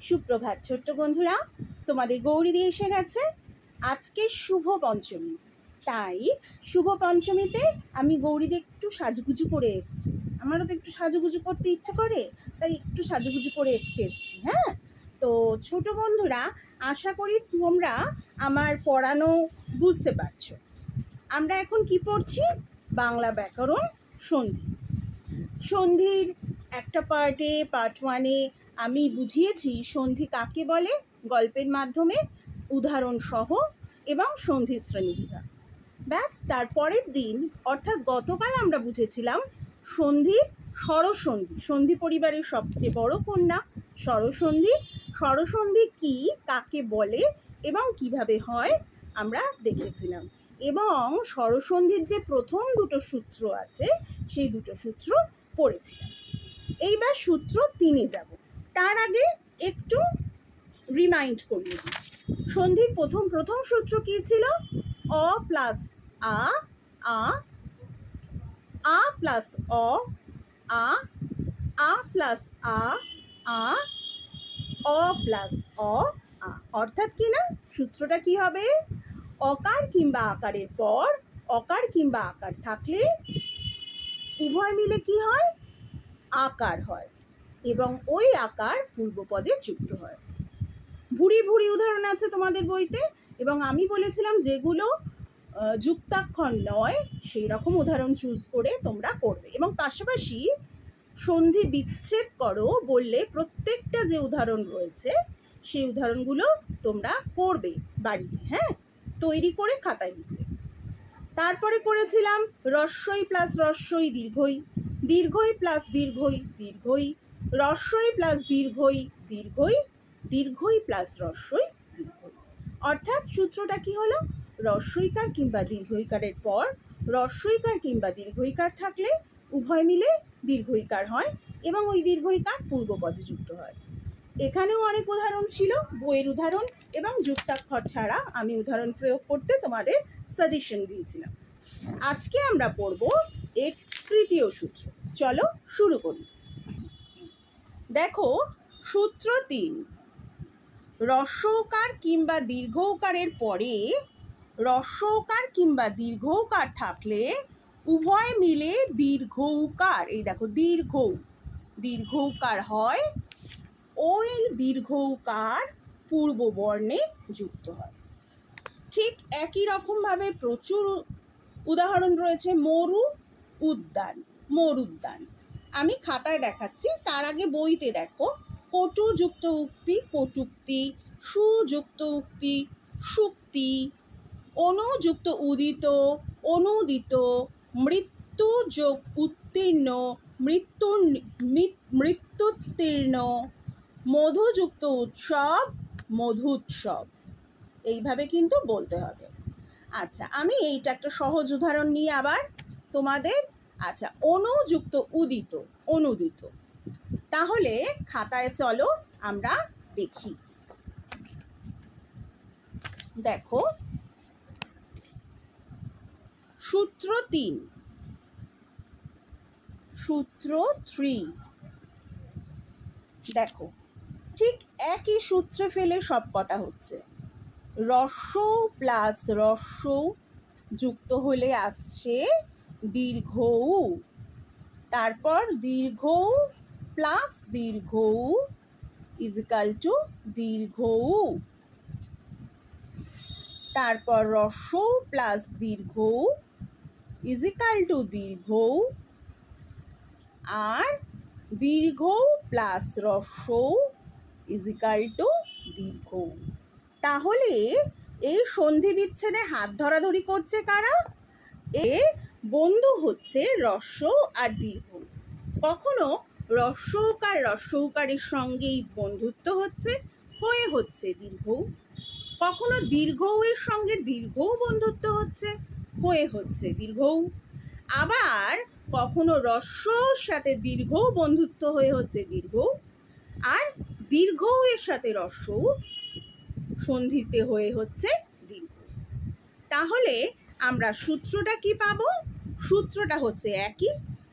সুপ্রভাত ছোট্ট বন্ধুরা, তোমাদের গৌরীদি এসে গেছে। আজকে শুভ পঞ্চমী, তাই শুভ পঞ্চমীতে আমি গৌরীদি একটু সাজুগুজু করে এসেছি। আমারও তো একটু সাজুগুজু করতে ইচ্ছে করে, তাই একটু সাজুগুজু করে এসেছি। হ্যাঁ, তো ছোট বন্ধুরা, আশা করি তোমরা আমার পড়ানো বুঝতে পারছো। আমরা এখন কি পড়ছি? বাংলা ব্যাকরণ সন্ধি। সন্ধির একটা পার্ট 1-এ আমি বুঝিয়েছি সন্ধি কাকে বলে, গল্পের মাধ্যমে, উদাহরণ সহ এবং সন্ধি শ্রেণীবিভাগ। ব্যাস, তারপরের দিন অর্থাৎ গতকাল আমরা বুঝেছিলাম সন্ধির স্বরসন্ধি, সন্ধি পরিবারের সবচেয়ে বড় কন্যা স্বরসন্ধি। স্বরসন্ধি কি, কাকে বলে এবং কিভাবে হয় আমরা দেখেছিলাম, এবং স্বরসন্ধির যে প্রথম দুটো সূত্র আছে সেই দুটো সূত্র পড়েছিলাম। এইবার সূত্র 3-এ যাব। তার আগে একটু রিমাইন্ড করিয়ে দিই। সন্ধির প্রথম সূত্র কি ছিল? অ প্লাস আ প্লাস আ প্লাস অ প্লাস অ। অর্থাৎ কি না, সূত্রটা কি হবে? অকার কিংবা আকারের পর অকার কিংবা আকার থাকলে উভয় মিলে কি হয়? আকার হয়, এবং ওই আকার পূর্বপদে যুক্ত হয়। ভুরি ভুরি উদাহরণ আছে তোমাদের বইতে, এবং আমি বলেছিলাম যেগুলো যুক্তাক্ষর নয় সেই রকম উদাহরণ চুজ করে তোমরা করবে, এবং পাশাপাশি সন্ধি বিচ্ছেদ করো বললে প্রত্যেকটা যে উদাহরণ রয়েছে সেই উদাহরণগুলো তোমরা করবে বাড়িতে। হ্যাঁ, তৈরি করে খাতায় লিখবে। তারপরে করেছিলাম রস্বই প্লাস রস্বই দীর্ঘই, দীর্ঘই প্লাস দীর্ঘই দীর্ঘই, রস্বই প্লাস দীর্ঘই দীর্ঘই, দীর্ঘই প্লাস রস্বই দীর্ঘই। অর্থাৎ সূত্রটা কি হলো? রস্বইকার কিংবা দীর্ঘইকারের পর রস্বইকার কিংবা দীর্ঘইকার থাকলে উভয় মিলে দীর্ঘইকার হয়, এবং ওই দীর্ঘইকার পূর্বপদে যুক্ত হয়। এখানেও অনেক উদাহরণ ছিল, বইয়ের উদাহরণ এবং যুক্তাক্ষর ছাড়া আমি উদাহরণ প্রয়োগ করতে তোমাদের সাজেশন দিয়েছিলাম। আজকে আমরা পড়ব এর তৃতীয় সূত্র। চলো শুরু করি। দেখো, সূত্র 3, হ্রস্বকার কিংবা দীর্ঘকারের পরে হ্রস্বকার কিংবা দীর্ঘকার থাকলে উভয় মিলে দীর্ঘকার, এই দেখো দীর্ঘকার হয়, ওই দীর্ঘকার পূর্ব বর্ণে যুক্ত হয়। ঠিক একই রকমভাবে প্রচুর উদাহরণ রয়েছে। মরুদ্যান আমি খাতায় দেখাচ্ছি, তার আগে বইতে দেখো। কটুযুক্ত উক্তি কটুক্তি, সুযুক্ত উক্তি সুক্তি, অনুযুক্ত উদিত অনুদিত, মৃত্যু যোগ উত্তীর্ণ মৃত্যুত্তীর্ণ, মধুযুক্ত উৎসব মধুৎসব। এইভাবে কিন্তু বলতে হবে। আচ্ছা, আমি এইটা একটা সহজ উদাহরণ নিয়ে আবার তোমাদের। আচ্ছা, অনুযুক্ত উদিত অনুদিত, তাহলে খাতায় চলো আমরা দেখি। দেখো, সূত্র 3, দেখো ঠিক একই সূত্রে ফেলে সব কটা হচ্ছে। রস্ব প্লাস রস্ব যুক্ত হলে আসছে দীর্ঘ, তারপর দীর্ঘ প্লাস দীর্ঘ ইজিক্যাল টু দীর্ঘ, তারপর রস্ব প্লাস দীর্ঘ ইজিক্যাল টু দীর্ঘ, আর দীর্ঘ প্লাস রস্ব ইজিক্যাল টু দীর্ঘ। তাহলে এই সন্ধি বিচ্ছেদে হাত ধরাধরি করছে কারা? এ বন্ধু হচ্ছে রস্ব আর দীর্ঘ। কখনো রস্বউকারের সঙ্গেই বন্ধুত্ব হচ্ছে দীর্ঘ, কখনো দীর্ঘের সঙ্গে দীর্ঘও বন্ধুত্ব হচ্ছে দীর্ঘ, আবার কখনো রস্বর সাথে দীর্ঘ বন্ধুত্ব হচ্ছে দীর্ঘ, আর দীর্ঘ এর সাথে রস্ব সন্ধিতে হচ্ছে দীর্ঘ। তাহলে আমরা সূত্রটা কি পাবো? সূত্রটা হচ্ছে একই।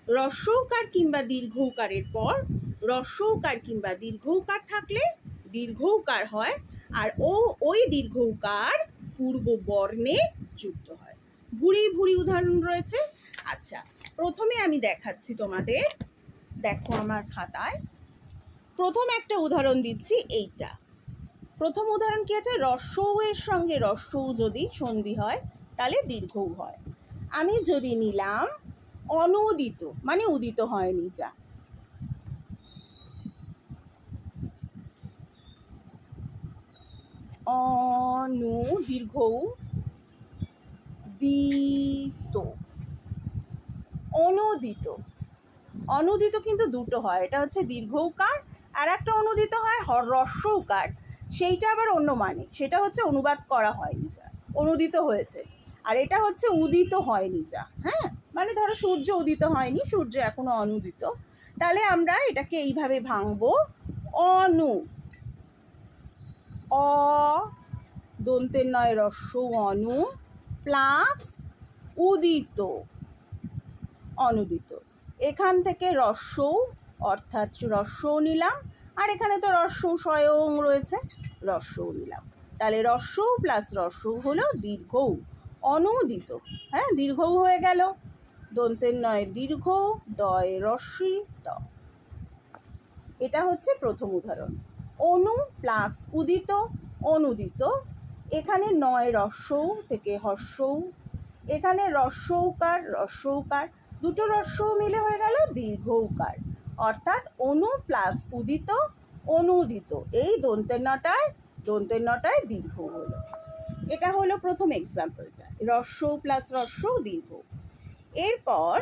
হ্রস্বকার কিংবা দীর্ঘকারের পর হ্রস্বকার কিংবা দীর্ঘকার থাকলে দীর্ঘ উকার হয়, আর ওই দীর্ঘ উকার পূর্ব বর্ণে যুক্ত হয়। ভুরি ভুরি উদাহরণ রয়েছে। আচ্ছা, প্রথমে আমি দেখাচ্ছি তোমাদের, দেখো আমার খাতায় প্রথম একটা উদাহরণ দিচ্ছি। এইটা প্রথম উদাহরণ কি আছে, রস্যৌ এর সঙ্গে রস্যৌ যদি সন্ধি হয় তাহলে দীর্ঘৌ হয়। আমি যদি নিলাম অনুদিত, মানে উদিত হয়নি, যা অনু দীর্ঘৌ দিত, অনুদিত। অনুদিত কিন্তু দুটো হয়, এটা হচ্ছে দীর্ঘৌকার, আর একটা অনুদিত হয় হ্রস্বৌকার, সেইটা আবার অন্য মানে, সেটা হচ্ছে অনুবাদ করা হয়নি যা, অনুদিত হয়েছে। আর এটা হচ্ছে উদিত হয়নি যা, হ্যাঁ, মানে ধরো সূর্য উদিত হয়নি, সূর্য এখনো অনুদিত। তাহলে আমরা এটাকে এইভাবে ভাঙবো, অনু, অ দন্তের নয় রস্যৌ অনু প্লাস উদিত, অনুদিত। এখান থেকে রস্যৌ অর্থাৎ রস্যৌ নিলাম, আর এখানে তো রস্যৌ স্বয়ং রয়েছে, রস্যৌ নিলাম। তাহলে রস্যৌ প্লাস রস্যৌ হলো দীর্ঘৌ, অনুদিত। হ্যাঁ, দীর্ঘৌ হয়ে গেল, দন্তের নয় দীর্ঘ, দয় রস্যি ত। এটা হচ্ছে প্রথম উদাহরণ। অনু প্লাস উদিত, অনুদিত। এখানে নয় রস্যৌ থেকে হর্ষৌ, এখানে রস্যৌকার রস্যৌকার, দুটো রস্যৌ মিলে হয়ে গেল দীর্ঘৌকার, অর্থাৎ অনু প্লাস উদিত, অনুদিত। এই দন্তের নটায় দীর্ঘ হলো। এটা হলো প্রথম এক্সাম্পলটা, রস্যৌ প্লাস রস্যৌ দীর্ঘ। এরপর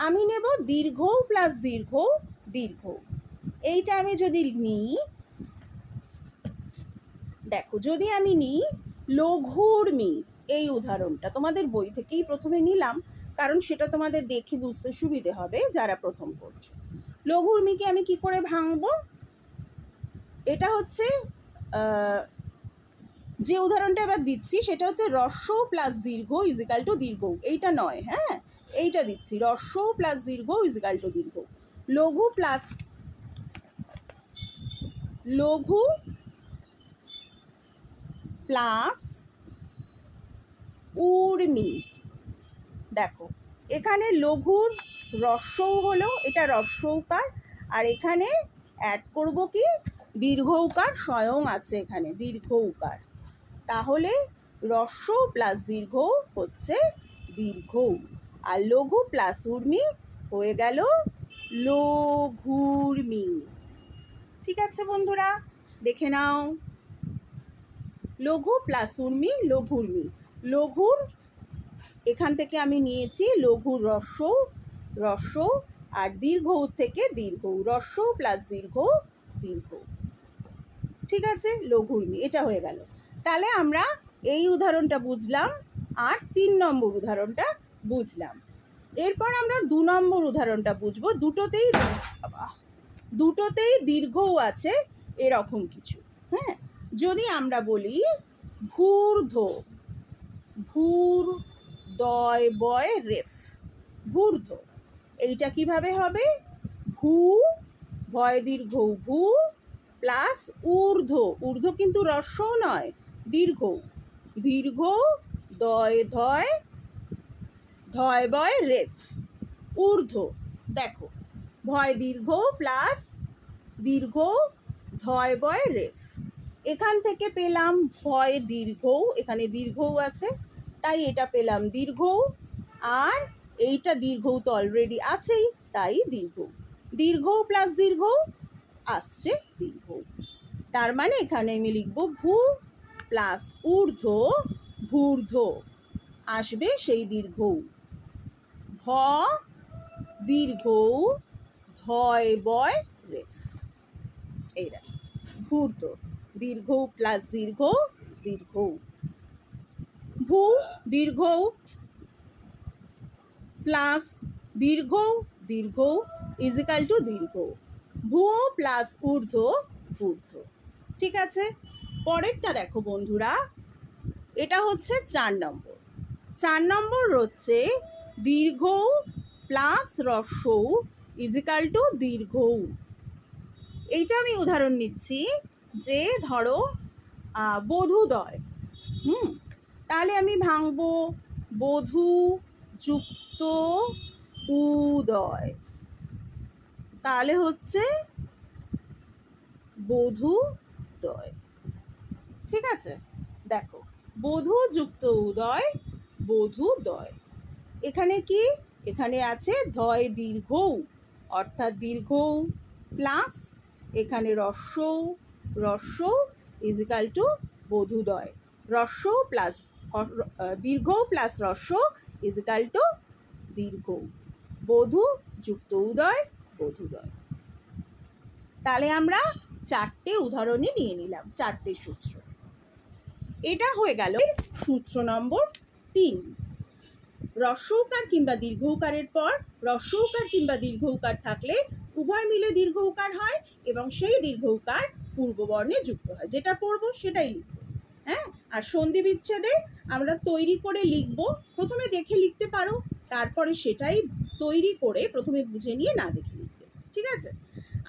আমি নেব দীর্ঘৌ প্লাস দীর্ঘৌ দীর্ঘ। এইটা আমি যদি নিই, দেখো যদি আমি নিই লঘুর্মি, এই উদাহরণটা তোমাদের বই থেকেই প্রথমে নিলাম, কারণ সেটা তোমাদের দেখে বুঝতে সুবিধে হবে যারা প্রথম পড়ছো। লঘুর্মিকে আমি কি করে ভাঙবো, এটা হচ্ছে যে উদাহরণটা এবার দিচ্ছি সেটা হচ্ছে রস্যৌ প্লাস দীর্ঘ ইজিক্যাল টু দীর্ঘ, এইটা নয়, হ্যাঁ, এইটা দিচ্ছি, রস্যৌ প্লাস দীর্ঘ ইজিক্যাল টু দীর্ঘ। লঘু প্লাস উর্মি। দেখো এখানে লঘুর রস্যৌ হলো, এটা রস্যৌকার, আর এখানে অ্যাড করব কি দীর্ঘৌকার, স্বয়ং আছে এখানে দীর্ঘৌকার। তাহলে রস্যৌ প্লাস দীর্ঘ হচ্ছে দীর্ঘৌ, আর লঘু প্লাস উর্মি হয়ে গেল লঘুর্মি। ঠিক আছে বন্ধুরা, দেখে নাও, লঘু প্লাস উর্মি লঘুর্মি। লঘুর এখান থেকে আমি নিয়েছি লঘুর রস্যৌ, আর দীর্ঘৌ থেকে দীর্ঘৌ, রস্যৌ প্লাস দীর্ঘ দীর্ঘ। ঠিক আছে, লঘুর্মি, এটা হয়ে গেল। তাহলে আমরা এই উদাহরণটা বুঝলাম, আর 3 নম্বর উদাহরণটা বুঝলাম। এরপর আমরা 2 নম্বর উদাহরণটা বুঝবো। দুটোতেই দীর্ঘৌ আছে এরকম কিছু। হ্যাঁ, যদি আমরা বলি ভূর্ধ, ভূর দয় বয় রেফ, ভূর্ধ, এইটা কিভাবে হবে, ভূ ভয় দীর্ঘ ভূ প্লাস ঊর্ধ্ব, ঊর্ধ্ব কিন্তু রস্যৌ নয়, দীর্ঘ, দীর্ঘ দয় ধয়, ধয় বয় রেফ, ঊর্ধ্ব। দেখো ভয় দীর্ঘ প্লাস দীর্ঘ ধয় বয় রেফ, এখান থেকে পেলাম ভয় দীর্ঘৌ, এখানে দীর্ঘৌ আছে তাই এটা পেলাম দীর্ঘৌ, আর এইটা দীর্ঘৌ তো অলরেডি আছেই তাই দীর্ঘৌ, দীর্ঘৌ প্লাস দীর্ঘৌ আসছে দীর্ঘৌ। তার মানে এখানে আমি লিখব ভূ প্লাস ঊর্ধ্ব ভূর্ধ, আসবে সেই দীর্ঘৌ, ভ দীর্ঘৌ ধয় বয় রেফ, এইটা ভূর্ধ, দীর্ঘৌ প্লাস দীর্ঘৌ দীর্ঘৌ, ভূ দীর্ঘৌ প্লাস দীর্ঘৌ দীর্ঘৌ ইজিক্যাল টু দীর্ঘৌ, ভূ প্লাস ঊর্ধ্ব ভূর্ধ। ঠিক আছে, পরেরটা দেখো বন্ধুরা, এটা হচ্ছে 4 নম্বর। 4 নম্বর হচ্ছে দীর্ঘৌ প্লাস রস্যৌ ইজিক্যাল টু দীর্ঘৌ। এইটা আমি উদাহরণ নিচ্ছি, যে ধরো বধূদয়, তাহলে আমি ভাঙবো বধূ যুক্ত উদয়, তাহলে হচ্ছে বধূদয়। ঠিক আছে, দেখো বধূ যুক্ত উদয় বধূদয়। এখানে কি, এখানে আছে ধয় দীর্ঘ, অর্থাৎ দীর্ঘ প্লাস এখানে রস্যৌ, রস্যৌ ইজ ইকাল টু বধূদয়, রস্যৌ প্লাস দীর্ঘ প্লাস রস্যৌ ইজ ইকাল টু দীর্ঘ, বধূ যুক্ত উদয় বধূদয়। তাহলে আমরা 4টে উদাহরণই নিয়ে নিলাম, 4টে সূত্র। এটা হয়ে গেল সূত্র নম্বর 3। হ্রস্বকার কিংবা দীর্ঘকারের পর হ্রস্বকার কিংবা দীর্ঘকার থাকলে উভয় মিলে দীর্ঘকার হয় এবং সেই দীর্ঘকার পূর্ববর্ণে যুক্ত হয়। যেটা পড়বো সেটাই লিখবো, হ্যাঁ। আর সন্ধি বিচ্ছেদে আমরা তৈরি করে লিখবো, প্রথমে দেখে লিখতে পারো, তারপরে সেটাই তৈরি করে প্রথমে বুঝে নিয়ে না দেখে লিখতে, ঠিক আছে।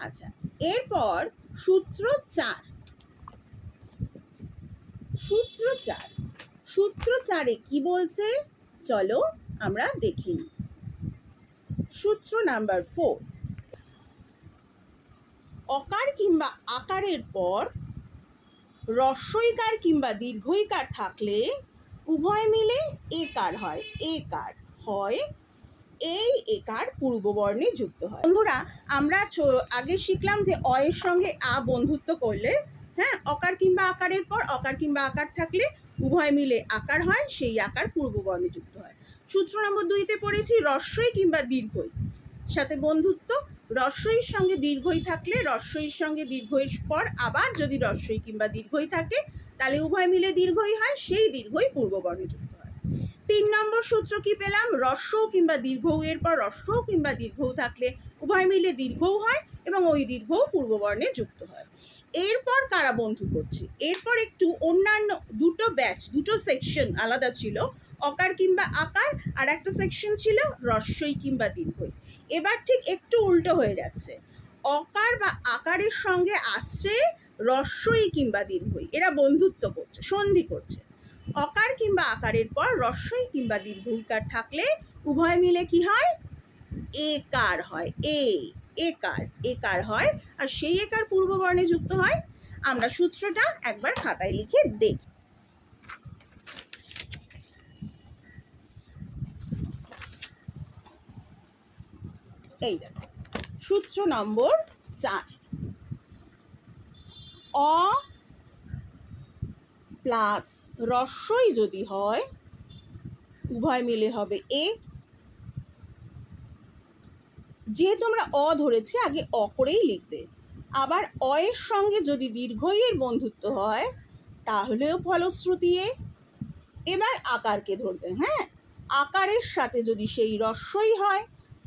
আচ্ছা, এরপর সূত্র 4। সূত্র 4, সূত্র 4-এ কি বলছে চলো আমরা দেখে নিই। সূত্র নাম্বার 4, অকার কিংবা আকারের পর হ্রস্বইকার কিংবা দীর্ঘইকার থাকলে উভয় মিলে একার হয়, একার হয়, এই একার পূর্ববর্ণে যুক্ত হয়। বন্ধুরা, আমরা আগে শিখলাম যে অ এর সঙ্গে আ বন্ধুত্ব করলে, হ্যাঁ, অকার কিংবা আকারের পর অকার কিংবা আকার থাকলে উভয় মিলে আকার হয়, সেই আকার পূর্ববর্ণে যুক্ত হয়। সূত্র নম্বর 2-তে পড়েছি হ্রস্বই কিংবা দীর্ঘই সাথে বন্ধুত্ব, হ্রস্বইর সঙ্গে দীর্ঘই থাকলে হ্রস্বইর সঙ্গে দীর্ঘইর পর আবার যদি হ্রস্বই কিংবা দীর্ঘই থাকে তাহলে উভয় মিলে দীর্ঘই হয়, সেই দীর্ঘই পূর্ববর্ণে যুক্ত হয়। 3 নম্বর সূত্র কি পেলাম, হ্রস্ব কিংবা দীর্ঘ এর পর হ্রস্ব কিংবা দীর্ঘ থাকলে উভয় মিলে দীর্ঘও হয় এবং ওই দীর্ঘ পূর্ববর্ণে যুক্ত হয়। এরপর কারা বন্ধু করছে, এরপর একটু অন্যান্য দুটো ব্যাচ, দুটো সেকশন আলাদা ছিল, অকার কিংবা আকার, আর একটা সেকশন ছিল হ্রস্বই কিংবা দীর্ঘই। এবার ঠিক একটু উল্টো হয়ে যাচ্ছে, অকার বা আকারের সঙ্গে আসছে হ্রস্বই কিংবা দীর্ঘই, এরা বন্ধুত্ব করছে, সন্ধি করছে। অকার কিংবা আকারের পর হ্রস্বই কিংবা দীর্ঘইকার থাকলে উভয় মিলে কি হয়, একার হয়, একার, একার হয়, আর সেই একার পূর্ববর্ণে যুক্ত হয়। আমরা সূত্রটা একবার খাতায় লিখে দেখি। এই দেখো সূত্র নম্বর 4, অ প্লাস হ্রস্বই যদি হয় উভয় মিলে হবে এ। যেহেতু আমরা অ ধরেছি আগে অ করেই লিখবে, আবার অ এর সঙ্গে যদি দীর্ঘই এর বন্ধুত্ব হয় তাহলেও ফলশ্রুতি এ। এবার আকারকে ধরবে, হ্যাঁ, আকারের সাথে যদি সেই হ্রস্বই হয়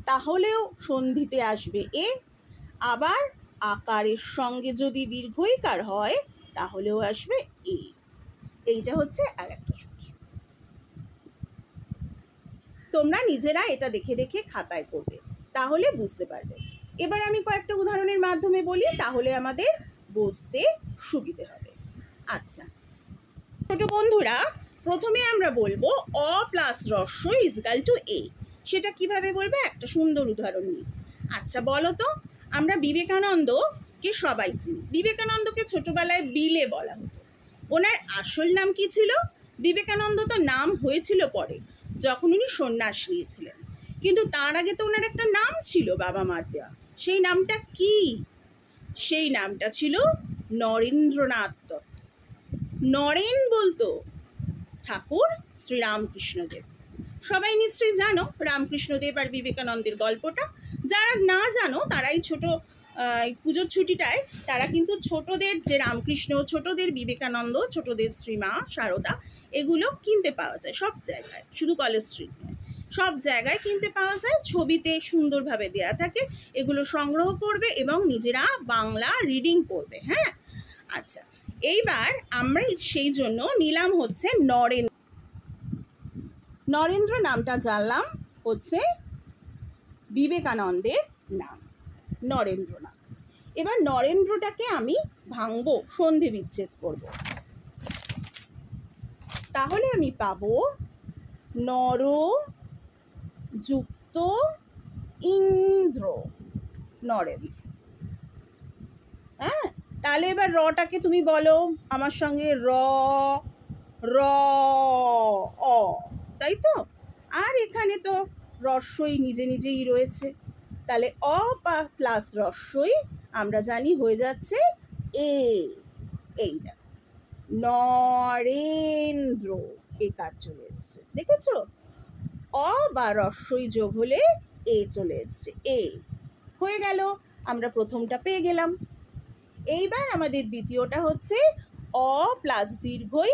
তাহলেও সন্ধিতে আসবে এ, আবার আকারের সঙ্গে যদি দীর্ঘইকার হয় তাহলেও আসবে এ। এইটা হচ্ছে আর একটা সূত্র। তোমরা নিজেরা এটা দেখে দেখে খাতায় করবে, তাহলে বুঝতে পারবে। এবার আমি কয়েকটা উদাহরণের মাধ্যমে বলি, তাহলে আমাদের বুঝতে সুবিধে হবে। আচ্ছা ছোট বন্ধুরা, প্রথমে আমরা বলবো অ প্লাস হ্রস্ব ইজ ইকাল টু এ। সেটা কিভাবে বলবো, একটা সুন্দর উদাহরণ নিই। আচ্ছা বলো তো, আমরা বিবেকানন্দকে সবাই চিনি, বিবেকানন্দকে ছোটবেলায় বিলে বলা হতো। ওনার আসল নাম কি ছিল? বিবেকানন্দ তো নাম হয়েছিল পরে, যখন উনি সন্ন্যাস নিয়েছিলেন, কিন্তু তার আগে তো ওনার একটা নাম ছিল বাবা মার দেওয়া। সেই নামটা কি? সেই নামটা ছিল নরেন্দ্রনাথ দত্ত। নরেন বলতো ঠাকুর শ্রীরামকৃষ্ণদেব। সবাই নিশ্চয়ই জানো রামকৃষ্ণদেব আর বিবেকানন্দের গল্পটা। যারা না জানো তারাই ছোট পুজোর ছুটিটায় তারা কিন্তু ছোটদের যে রামকৃষ্ণ, ছোটদের বিবেকানন্দ, ছোটদের শ্রীমা সারদা, এগুলো কিনতে পাওয়া যায় সব জায়গায়, শুধু কলেজ স্ট্রিট নয়, সব জায়গায় কিনতে পাওয়া যায়, ছবিতে সুন্দরভাবে দেয়া থাকে। এগুলো সংগ্রহ করবে এবং নিজেরা বাংলা রিডিং পড়বে, হ্যাঁ। আচ্ছা, এইবার আমরা সেই জন্য নিলাম হচ্ছে নরেন্দ্র নামটা জানলাম হচ্ছে বিবেকানন্দের নাম, নরেন্দ্রনাথ। এবার নরেন্দ্রটাকে আমি ভাঙবো, সন্ধি বিচ্ছেদ করব। তাহলে আমি পাবো নর যুক্ত ইন্দ্র, নরেন্দ্র। হ্যাঁ, তাহলে এবার রটাকে তুমি বলো আমার সঙ্গে, র র অ, তাই তো? আর এখানে তো রস্বই নিজে নিজেই রয়েছে, তাহলে অ প্লাস রস্বই আমরা জানি হয়ে যাচ্ছে এ। এই দেখো নরেন্দ্র, একার চলে এসছে, দেখেছো? অ বা রস্বই যোগ হলে এ চলে এসছে, এ হয়ে গেল। আমরা প্রথমটা পেয়ে গেলাম। এইবার আমাদের দ্বিতীয়টা হচ্ছে অ প্লাস দীর্ঘই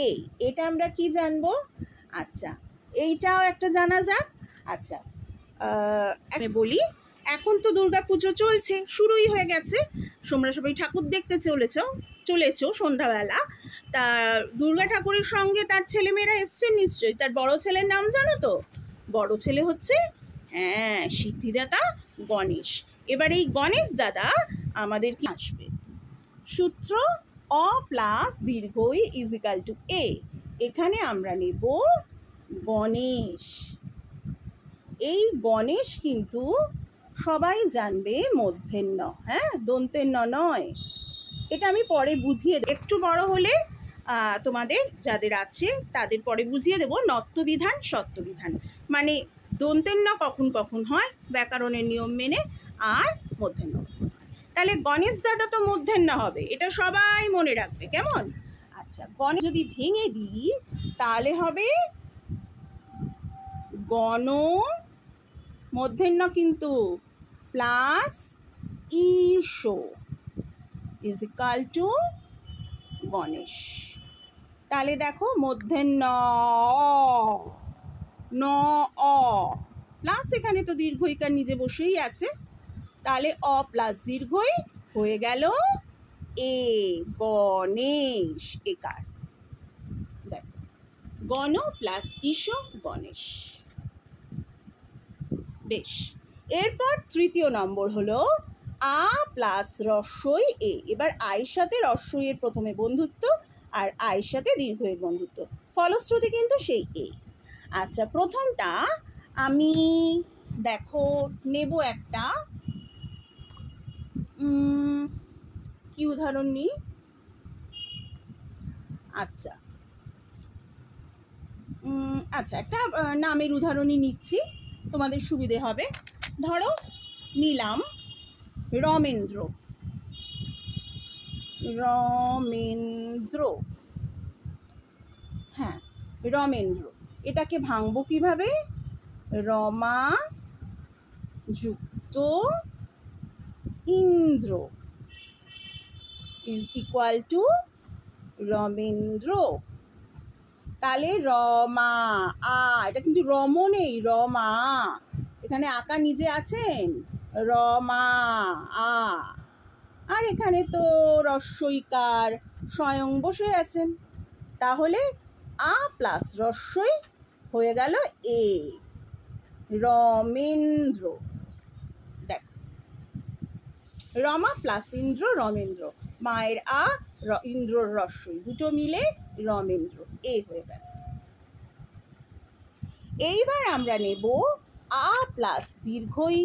এ। এটা আমরা কি জানবো? আচ্ছা, এইটাও একটা জানা যাক। আচ্ছা, আমি বলি, এখন তো দুর্গাপুজো চলছে, শুরুই হয়ে গেছে। তোমরা সবাই ঠাকুর দেখতে চলেছো সন্ধ্যাবেলা। তা দুর্গা ঠাকুরের সঙ্গে তার ছেলেমেয়েরা এসছেন নিশ্চয়ই। তার বড় ছেলের নাম জানো তো? বড় ছেলে হচ্ছে, হ্যাঁ, সিদ্ধিদাতা গণেশ। এবার এই গণেশ দাদা আমাদের কি আসবে? সূত্র অ প্লাস দীর্ঘই ইজ ইকাল টু এ। এখানে আমরা নেব গণেশ। এই গণেশ কিন্তু সবাই জানবে মূর্ধন্য, হ্যাঁ, দন্তের ন নয়। এটা আমি পরে বুঝিয়ে, একটু বড় হলে তোমাদের যাদের আছে তাদের পরে বুঝিয়ে দেবো নত্যবিধান সত্যবিধান, মানে দন্তের ন কখন কখন হয় ব্যাকরণের নিয়ম মেনে, আর মূর্ধন্য কখন হয়। তাহলে গণেশ দাদা তো মূর্ধন্য হবে, এটা সবাই মনে রাখবে, কেমন? আচ্ছা, গণেশ যদি ভেঙে দিই তাহলে হবে গণ, মূর্ধন্য কিন্তু, প্লাস ঈশো ইজ ইকাল টু গণেশ। তাহলে দেখো মূর্ধন্য ন অ প্লাস, এখানে তো দীর্ঘইকার নিজে বসেই আছে, তাহলে অ প্লাস দীর্ঘই হয়ে গেল এ, গণেশ, একার। দেখো গণ প্লাস ঈশো গণেশ। বেশ, এরপর তৃতীয় নম্বর হলো আ প্লাস রস্বই এ। এবার আয়ের সাথে রস্বই এর প্রথমে বন্ধুত্ব, আর আয়ের সাথে দীর্ঘয়ের বন্ধুত্ব, ফলশ্রুতি কিন্তু সেই এ। আচ্ছা, প্রথমটা আমি দেখো নেব একটা, কি উদাহরণ নিই? আচ্ছা, আচ্ছা, একটা নামের উদাহরণই নিচ্ছি, তোমাদের সুবিধে হবে। ধরো নিলাম রমেন্দ্র, রমেন্দ্র, হ্যাঁ, রমেন্দ্র। এটাকে ভাঙবো কিভাবে? রমা যুক্ত Indra is equal to Ramendra. তাহলে রমা আ, এটা কিন্তু রম নেই, রমা, এখানে আকা নিজে আছেন, রমা আ, আর এখানে তো রস্বইকার স্বয়ং বসে আছেন, তাহলে আ প্লাস রস্বই হয়ে গেল এ, রমেন্দ্র। দেখ, রমা প্লাস ইন্দ্র, রমেন্দ্র, মায়ের আ, ইন্দ্রর রস্বই, দুটো মিলে রমেন্দ্র, এ হয়ে গেল। এইবার আমরা নেব আ প্লাস দীর্ঘই,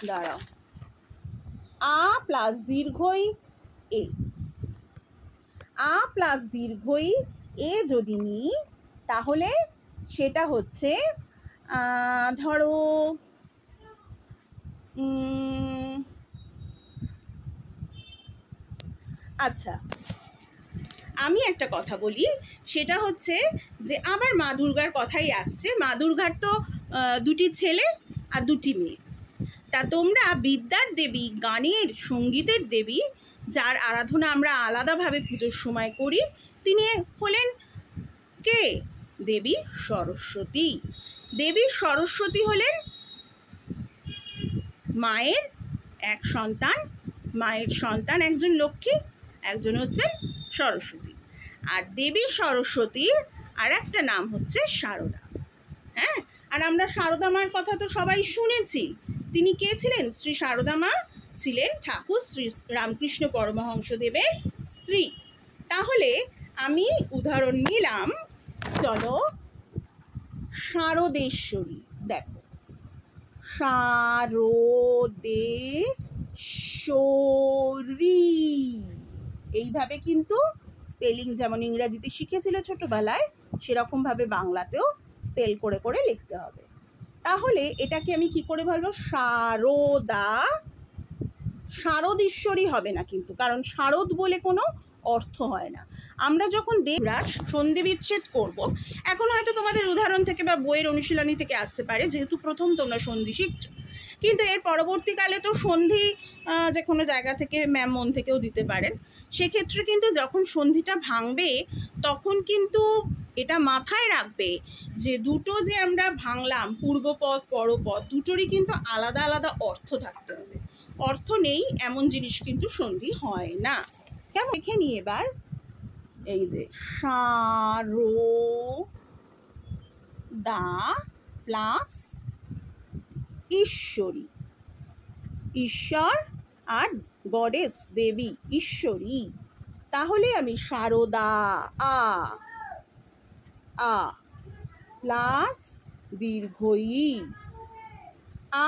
দাঁড়াও, আ প্লাস দীর্ঘই এ। আ প্লাস দীর্ঘই এ যদি নিই তাহলে সেটা হচ্ছে, ধরো আচ্ছা, আমি একটা কথা বলি, সেটা হচ্ছে যে আবার মা দুর্গার কথাই আসছে। মা দুর্গার তো দুটি ছেলে আর দুটি মেয়ে। তা তোমরা বিদ্যার দেবী, গানের, সঙ্গীতের দেবী, যার আরাধনা আমরা আলাদাভাবে পুজোর সময় করি, তিনি হলেন কে? দেবী সরস্বতী। দেবী সরস্বতী হলেন মায়ের এক সন্তান, মায়ের সন্তান একজন লক্ষ্মী, একজন হচ্ছেন সরস্বতী। আর দেবী সরস্বতীর আর একটা নাম হচ্ছে শারদা। হ্যাঁ, আর আমরা শারদা মার কথা তো সবাই শুনেছি। তিনি কে ছিলেন? শ্রী শারদা মা ছিলেন ঠাকুর শ্রী রামকৃষ্ণ পরমহংসদেবের স্ত্রী। তাহলে আমি উদাহরণ নিলাম, চলো, শারদেশ্বরী। দেখো, শারদেশ্বরী, এইভাবে কিন্তু স্পেলিং যেমন ইংরাজিতে শিখেছিল ছোটবেলায়, সেরকমভাবে বাংলাতেও স্পেল করে করে লিখতে হবে। তাহলে এটাকে আমি কি করে বলবো? শারদা। শারদেশ্বরী হবে না কিন্তু, কারণ শারদ বলে কোনো অর্থ হয় না। আমরা যখন সন্ধি বিচ্ছেদ করব, এখন হয়তো তোমাদের উদাহরণ থেকে বা বইয়ের অনুশীলনী থেকে আসতে পারে, যেহেতু প্রথম তোমরা সন্ধি শিখছো। কিন্তু এর পরবর্তীকালে তো সন্ধি যে কোনো জায়গা থেকে ম্যাম মন থেকেও দিতে পারেন। সেক্ষেত্রে কিন্তু যখন সন্ধিটা ভাঙবে, তখন কিন্তু এটা মাথায় রাখবে যে দুটো যে আমরা ভাঙলাম, পূর্বপদ পরপদ, দুটোরই কিন্তু আলাদা আলাদা অর্থ থাকতে হবে। অর্থ নেই এমন জিনিস কিন্তু সন্ধি হয় না। কেমন দেখে নিই এবার। এই যে শারদা প্লাস ঈশ্বরী, ঈশ্বর আর গডেস দেবী ঈশ্বরী। তাহলে আমি শারদা আ প্লাস দীর্ঘই,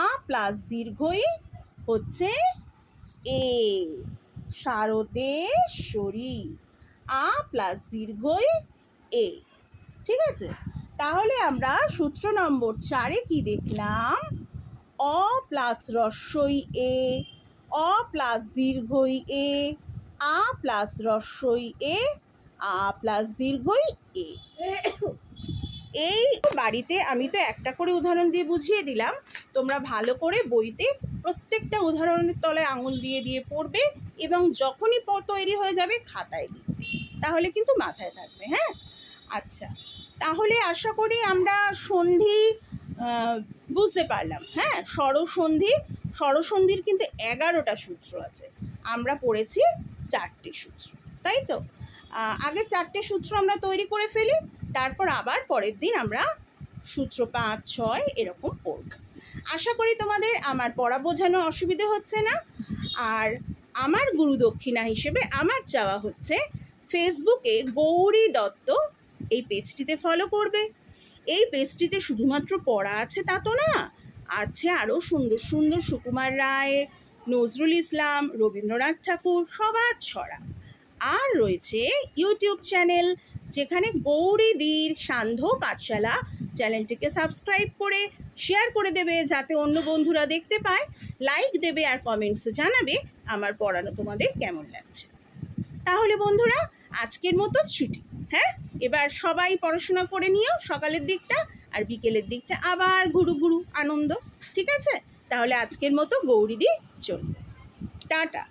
আ প্লাস দীর্ঘই হচ্ছে এ, শারদেশ্বরী, আ প্লাস দীর্ঘই এ। ঠিক আছে, তাহলে আমরা সূত্র নম্বর 4-এ কি দেখলাম? অ প্লাস রস্বই এ, অ প্লাস দীর্ঘই এ, আ প্লাস রস্বই এ, আ প্লাস দীর্ঘই এ। এই বাড়িতে আমি তো একটা করে উদাহরণ দিয়ে বুঝিয়ে দিলাম, তোমরা ভালো করে বইতে প্রত্যেকটা উদাহরণের তলায় আঙুল দিয়ে দিয়ে পড়বে, এবং যখনই তৈরি হয়ে যাবে খাতায় লিখবে, তাহলে কিন্তু মাথায় থাকবে। হ্যাঁ, আচ্ছা, তাহলে আশা করি আমরা সন্ধি বুঝতে পারলাম। হ্যাঁ, স্বরসন্ধির কিন্তু 11টা সূত্র আছে, আমরা পড়েছি 4টে সূত্র, তাই তো? আগে 4টে সূত্র আমরা তৈরি করে ফেলি, তারপর আবার পরের দিন আমরা সূত্র 5, 6 এরকম পড়ব। আশা করি তোমাদের আমার পড়া বোঝানো অসুবিধে হচ্ছে না। আর আমার গুরুদক্ষিণা হিসেবে আমার চাওয়া হচ্ছে, ফেসবুকে গৌরী দত্ত এই পেজটিতে ফলো করবে। এই পেজটিতে শুধুমাত্র পড়া আছে তা তো না, আছে আরও সুন্দর সুন্দর সুকুমার রায়, নজরুল ইসলাম, রবীন্দ্রনাথ ঠাকুর সবার ছড়া। আর রয়েছে ইউটিউব চ্যানেল, যেখানে গৌরীদির সান্ধ্য পাঠশালা। চ্যানেলটিকে সাবস্ক্রাইব করে শেয়ার করে দেবে, যাতে অন্য বন্ধুরা দেখতে পায়। লাইক দেবে আর কমেন্টসে জানাবে আমার পড়ানো তোমাদের কেমন লাগছে। তাহলে বন্ধুরা, আজকের মতো ছুটি। হ্যাঁ, এবার সবাই পড়াশোনা করে নিও সকালের দিকটা, আর বিকেলের দিকটা আবার ঘুরু ঘুরু আনন্দ। ঠিক আছে, তাহলে আজকের মতো গৌরীদি চলবে। টাটা।